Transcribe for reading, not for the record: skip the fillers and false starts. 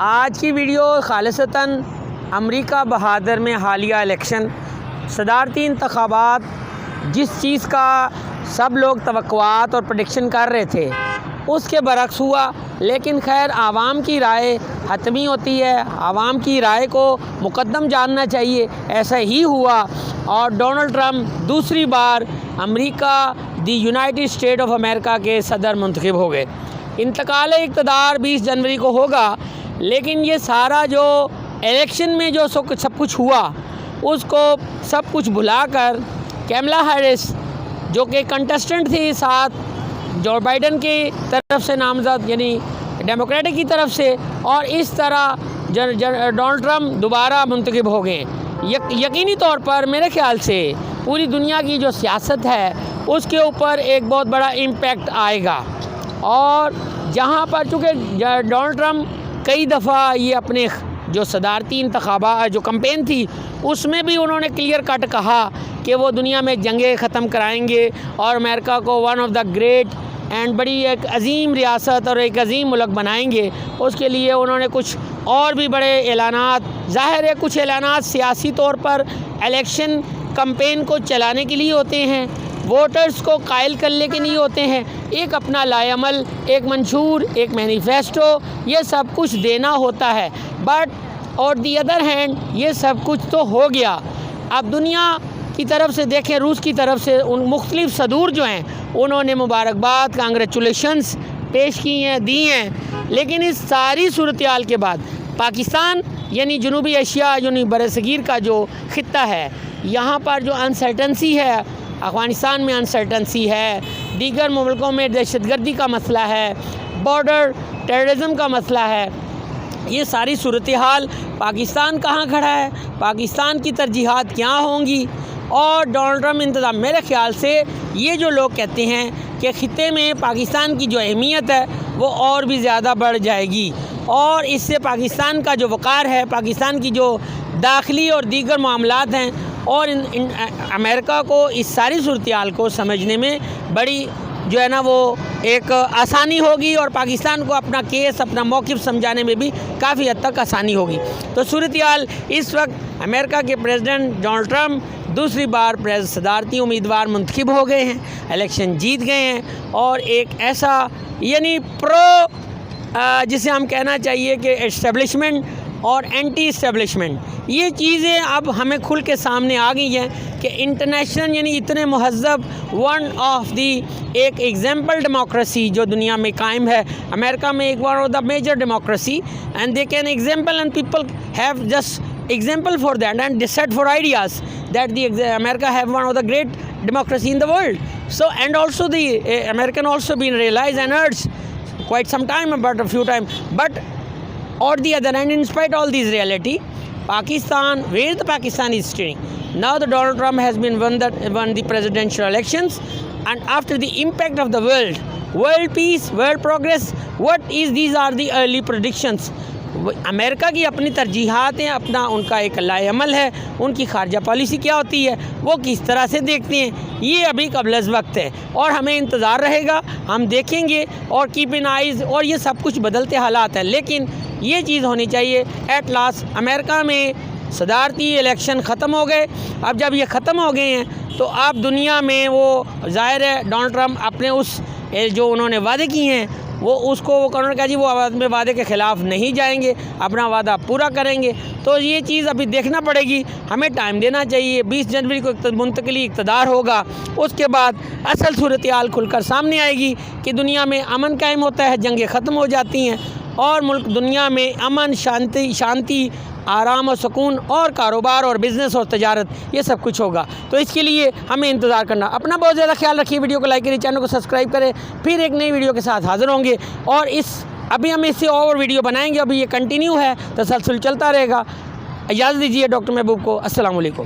آج کی ویڈیو خالصتاً امریکہ بہادر میں حالیہ الیکشن صدارتی انتخابات جس چیز کا سب لوگ توقعات اور پریڈکشن کر رہے تھے اس کے برعکس ہوا، لیکن خیر عوام کی رائے حتمی ہوتی ہے، عوام کی رائے کو مقدم جاننا چاہیے، ایسا ہی ہوا اور ڈونلڈ ٹرمپ دوسری بار امریکہ the United State of America کے صدر منتخب ہو گئے۔ انتقال اقتدار 20 جنوری کو ہوگا، لیکن یہ سارا جو الیکشن میں جو سب کچھ ہوا اس کو سب کچھ بھلا کر کیملا ہیرس جو کہ کنٹسٹنٹ تھی ساتھ جو بائیڈن کی طرف سے نامزد یعنی ڈیموکریٹک کی طرف سے، اور اس طرح ڈونلڈ ٹرمپ دوبارہ منتخب ہو گئے۔ یقینی طور پر میرے خیال سے پوری دنیا کی جو سیاست ہے اس کے اوپر ایک بہت بڑا امپیکٹ آئے گا، اور جہاں پر چونکہ ڈونلڈ ٹرمپ کئی دفعہ یہ اپنے جو صدارتی انتخابات جو کمپین تھی اس میں بھی انہوں نے کلیئر کٹ کہا کہ وہ دنیا میں جنگیں ختم کرائیں گے اور امریکہ کو one of the great and بڑی ایک عظیم ریاست اور ایک عظیم ملک بنائیں گے۔ اس کے لیے انہوں نے کچھ اور بھی بڑے اعلانات، ظاہر ہے کچھ اعلانات سیاسی طور پر الیکشن کمپین کو چلانے کے لیے ہوتے ہیں، ووٹرز کو قائل کرنے کے لیے ہوتے ہیں، ایک اپنا لائے عمل، ایک منشور، ایک مینیفیسٹو، یہ سب کچھ دینا ہوتا ہے۔ بٹ اور دی ادر ہینڈ یہ سب کچھ تو ہو گیا، اب دنیا کی طرف سے دیکھیں، روس کی طرف سے ان مختلف صدور جو ہیں انہوں نے مبارکباد، کانگریچولیشنز پیش کی ہیں، دی ہیں، لیکن اس ساری صورتحال کے بعد پاکستان یعنی جنوبی ایشیا یعنی برصغیر کا جو خطہ ہے، یہاں پر جو انسرٹنسی ہے، افغانستان میں انسرٹنسی ہے، دیگر ملکوں میں دہشت گردی کا مسئلہ ہے، بارڈر ٹیررزم کا مسئلہ ہے، یہ ساری صورتحال پاکستان کہاں کھڑا ہے، پاکستان کی ترجیحات کیا ہوں گی، اور ڈونلڈ ٹرمپ انتظام میرے خیال سے یہ جو لوگ کہتے ہیں کہ خطے میں پاکستان کی جو اہمیت ہے وہ اور بھی زیادہ بڑھ جائے گی، اور اس سے پاکستان کا جو وقار ہے، پاکستان کی جو داخلی اور دیگر معاملات ہیں، اور امریکہ کو اس ساری صورتحال کو سمجھنے میں بڑی جو ہے نا وہ ایک آسانی ہوگی، اور پاکستان کو اپنا کیس، اپنا موقف سمجھانے میں بھی کافی حد تک آسانی ہوگی۔ تو صورتحال اس وقت امریکہ کے پریزیڈنٹ ڈونلڈ ٹرمپ دوسری بار صدارتی امیدوار منتخب ہو گئے ہیں، الیکشن جیت گئے ہیں، اور ایک ایسا یعنی جسے ہم کہنا چاہیے کہ اسٹیبلشمنٹ اور اینٹی اسٹیبلشمنٹ، یہ چیزیں اب ہمیں کھل کے سامنے آ گئی ہیں کہ انٹرنیشنل یعنی اتنے مہذب ون آف دی ایک ایگزامپل ڈیموکریسی جو دنیا میں قائم ہے، امریکہ میں ایک one of the major democracy, and they can example and people have just example for that and set for ideas that the America have one of the great democracy in the world. So and also the American also been realized and urged quite some time, but a few times, but or the other hand, in spite of all these reality, Pakistan, where the Pakistan is steering now, the Donald Trump has been won the presidential elections, and after the impact of the world peace, world progress, these are the early predictions. امریکہ کی اپنی ترجیحات ہیں، اپنا ان کا ایک لائے عمل ہے، ان کی خارجہ پالیسی کیا ہوتی ہے، وہ کس طرح سے دیکھتے ہیں، یہ ابھی قبل از وقت ہے، اور ہمیں انتظار رہے گا، ہم دیکھیں گے، اور کیپ ان آئیز، اور یہ سب کچھ بدلتے حالات ہیں، لیکن یہ چیز ہونی چاہیے ایٹ لاسٹ امریکہ میں صدارتی الیکشن ختم ہو گئے۔ اب جب یہ ختم ہو گئے ہیں تو اب دنیا میں وہ ظاہر ہے ڈونلڈ ٹرمپ اپنے اس جو انہوں نے وعدے کیے ہیں وہ اس کو انہوں نے کہا جی وہ وعدے کے خلاف نہیں جائیں گے، اپنا وعدہ پورا کریں گے، تو یہ چیز ابھی دیکھنا پڑے گی، ہمیں ٹائم دینا چاہیے۔ 20 جنوری کو منتقلی اقتدار ہوگا، اس کے بعد اصل صورتحال کھل کر سامنے آئے گی کہ دنیا میں امن قائم ہوتا ہے، جنگیں ختم ہو جاتی ہیں، اور ملک دنیا میں امن، شانتی، آرام و سکون، اور کاروبار اور بزنس اور تجارت، یہ سب کچھ ہوگا۔ تو اس کے لیے ہمیں انتظار کرنا، اپنا بہت زیادہ خیال رکھیے، ویڈیو کو لائک کریں، چینل کو سبسکرائب کریں، پھر ایک نئی ویڈیو کے ساتھ حاضر ہوں گے، اور ابھی ہم اس سے اور ویڈیو بنائیں گے، ابھی یہ کنٹینیو ہے، تسلسل چلتا رہے گا۔ اجازت دیجیے ڈاکٹر محبوب کو، السلام علیکم۔